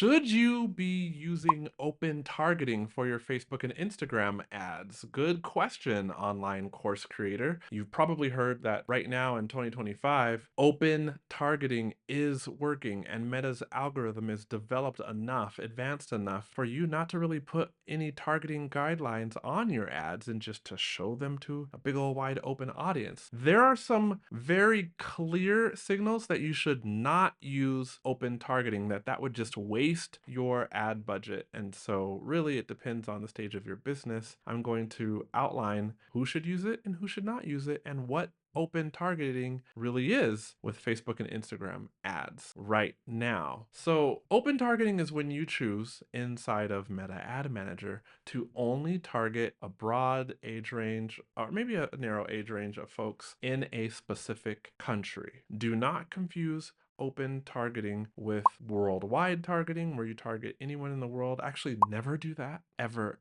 Should you be using open targeting for your Facebook and Instagram ads? Good question, online course creator. You've probably heard that right now in 2025, open targeting is working and Meta's algorithm is developed enough, advanced enough for you not to really put any targeting guidelines on your ads and just to show them to a big old wide open audience. There are some very clear signals that you should not use open targeting, that would just waste your ad budget. And so really it depends on the stage of your business. I'm going to outline who should use it and who should not use it and what open targeting really is with Facebook and Instagram ads right now. So open targeting is when you choose inside of Meta Ad Manager to only target a broad age range or maybe a narrow age range of folks in a specific country. Do not confuse open targeting with worldwide targeting where you target anyone in the world. Actually, never do that. Ever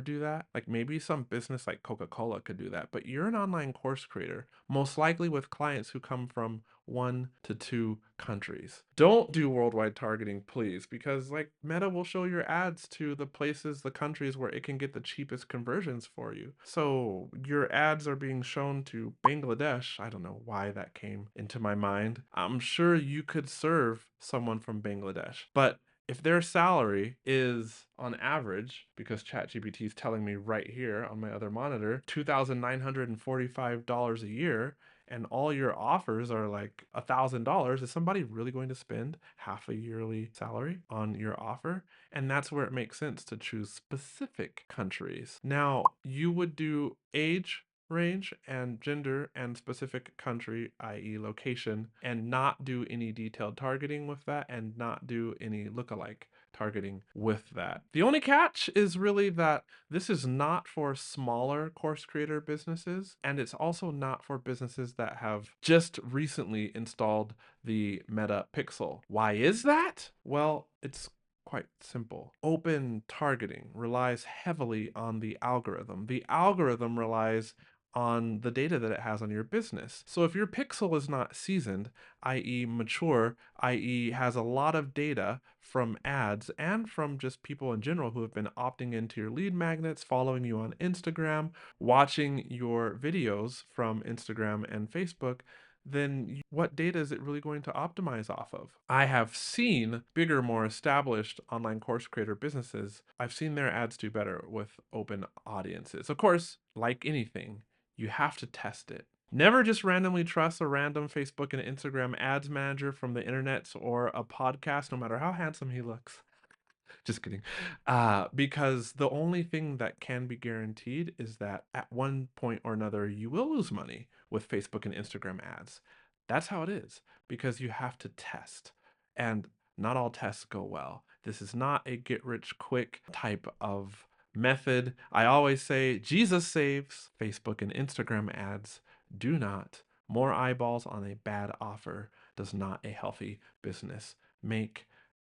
do that. Like maybe some business like Coca-Cola could do that, but you're an online course creator, most likely with clients who come from 1 to 2 countries. Don't do worldwide targeting, please, because like Meta will show your ads to the places, the countries where it can get the cheapest conversions for you. So your ads are being shown to Bangladesh. I don't know why that came into my mind. I'm sure you could serve someone from Bangladesh, but if their salary is on average, because ChatGPT is telling me right here on my other monitor, $2,945 a year, and all your offers are like $1,000, is somebody really going to spend half a yearly salary on your offer? And that's where it makes sense to choose specific countries. Now, you would do age range and gender and specific country, i.e. location, and not do any detailed targeting with that and not do any lookalike targeting with that. The only catch is really that this is not for smaller course creator businesses, and it's also not for businesses that have just recently installed the Meta Pixel. Why is that? Well, it's quite simple. Open targeting relies heavily on the algorithm. The algorithm relies on the data that it has on your business. So if your pixel is not seasoned, i.e. mature, i.e. has a lot of data from ads and from just people in general who have been opting into your lead magnets, following you on Instagram, watching your videos from Instagram and Facebook, then what data is it really going to optimize off of? I have seen bigger, more established online course creator businesses, I've seen their ads do better with open audiences. Of course, like anything, you have to test it. Never just randomly trust a random Facebook and Instagram ads manager from the internet or a podcast, no matter how handsome he looks. Just kidding. Because the only thing that can be guaranteed is that at one point or another, you will lose money with Facebook and Instagram ads. That's how it is because you have to test. And not all tests go well. This is not a get rich quick type of method. I always say Jesus saves. Facebook and Instagram ads do not. More eyeballs on a bad offer does not a healthy business make.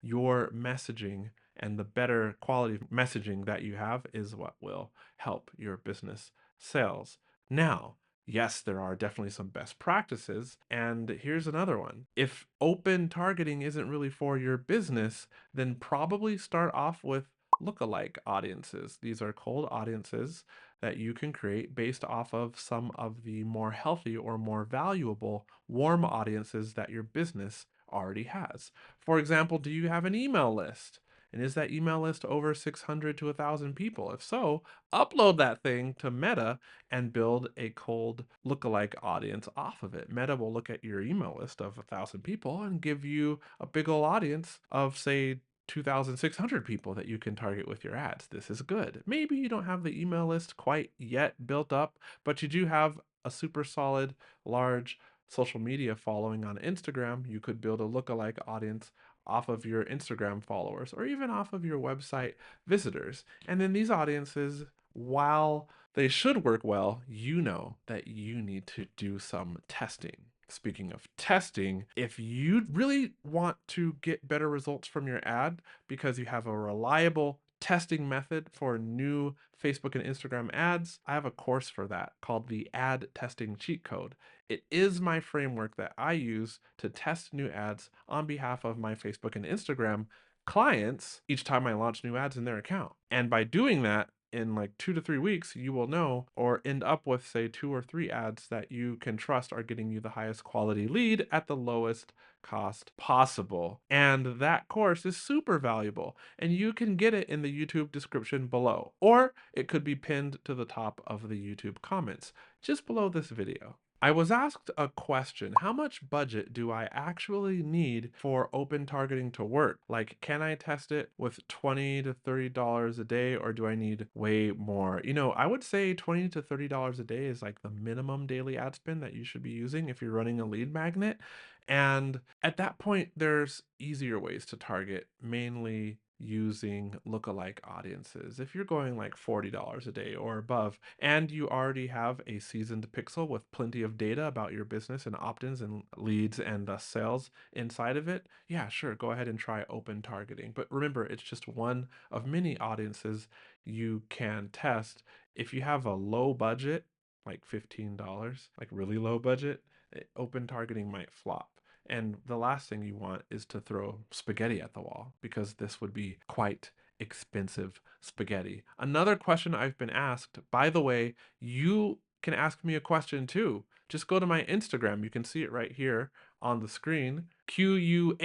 Your messaging and the better quality of messaging that you have is what will help your business sales. Now, yes, there are definitely some best practices. And here's another one. If open targeting isn't really for your business, then probably start off with lookalike audiences. These are cold audiences that you can create based off of some of the more healthy or more valuable warm audiences that your business already has. For example, do you have an email list? And is that email list over 600 to 1,000 people? If so, upload that thing to Meta and build a cold lookalike audience off of it. Meta will look at your email list of 1,000 people and give you a big old audience of, say, 2,600 people that you can target with your ads. This is good. Maybe you don't have the email list quite yet built up, but you do have a super solid, large social media following on Instagram. You could build a lookalike audience off of your Instagram followers or even off of your website visitors. And then these audiences, while they should work well, you know that you need to do some testing. Speaking of testing, if you really want to get better results from your ad because you have a reliable testing method for new Facebook and Instagram ads, I have a course for that called the Ad Testing Cheat Code. It is my framework that I use to test new ads on behalf of my Facebook and Instagram clients each time I launch new ads in their account. And by doing that, in like 2 to 3 weeks, you will know or end up with, say, 2 or 3 ads that you can trust are getting you the highest quality lead at the lowest cost possible. And that course is super valuable, and you can get it in the YouTube description below, or it could be pinned to the top of the YouTube comments just below this video. I was asked a question: how much budget do I actually need for open targeting to work? Like, can I test it with $20 to $30 a day, or do I need way more? I would say $20 to $30 a day is like the minimum daily ad spend that you should be using if you're running a lead magnet. And at that point, there's easier ways to target, mainly using lookalike audiences. If you're going like $40 a day or above, and you already have a seasoned pixel with plenty of data about your business and opt-ins and leads and sales inside of it, yeah, sure, go ahead and try open targeting. But remember, it's just one of many audiences you can test. If you have a low budget, like $15, like really low budget, open targeting might flop. And the last thing you want is to throw spaghetti at the wall, because this would be quite expensive spaghetti. Another question I've been asked, by the way, you can ask me a question too. Just go to my Instagram. You can see it right here on the screen. QUAYJO.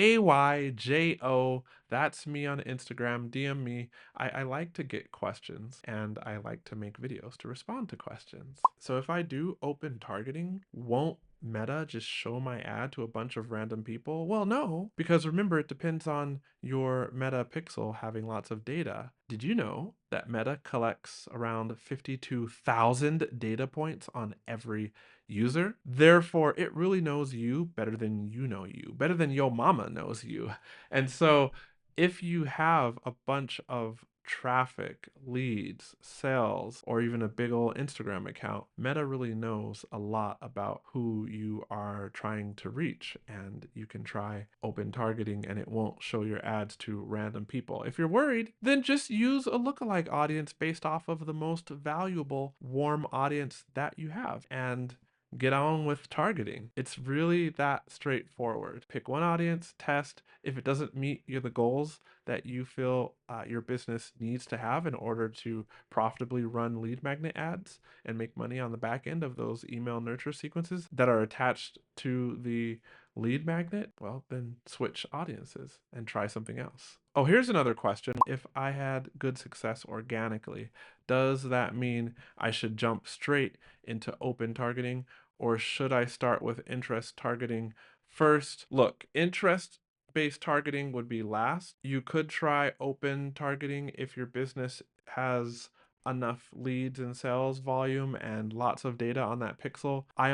That's me on Instagram. DM me. I like to get questions, and I like to make videos to respond to questions. So if I do open targeting, won't Meta just show my ad to a bunch of random people? Well, no, because remember, it depends on your Meta pixel having lots of data. Did you know that Meta collects around 52,000 data points on every user? Therefore, it really knows you better than you know you, better than yo mama knows you. And so if you have a bunch of traffic, leads, sales, or even a big old Instagram account, Meta really knows a lot about who you are trying to reach. And you can try open targeting and it won't show your ads to random people. If you're worried, then just use a lookalike audience based off of the most valuable warm audience that you have, and get on with targeting. It's really that straightforward. Pick one audience, test. If it doesn't meet the goals that you feel your business needs to have in order to profitably run lead magnet ads and make money on the back end of those email nurture sequences that are attached to the lead magnet, well, then switch audiences and try something else. Oh, here's another question. If I had good success organically, does that mean I should jump straight into open targeting, or should I start with interest targeting first? Look, interest based targeting would be last. You could try open targeting if your business has enough leads and sales volume and lots of data on that pixel. I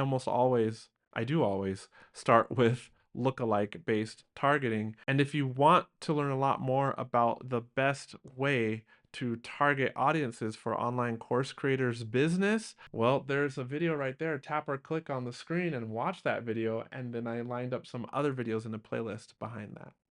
do always start with lookalike based targeting. And if you want to learn a lot more about the best way to target audiences for online course creators business, well, there's a video right there. Tap or click on the screen and watch that video, and then I lined up some other videos in the playlist behind that.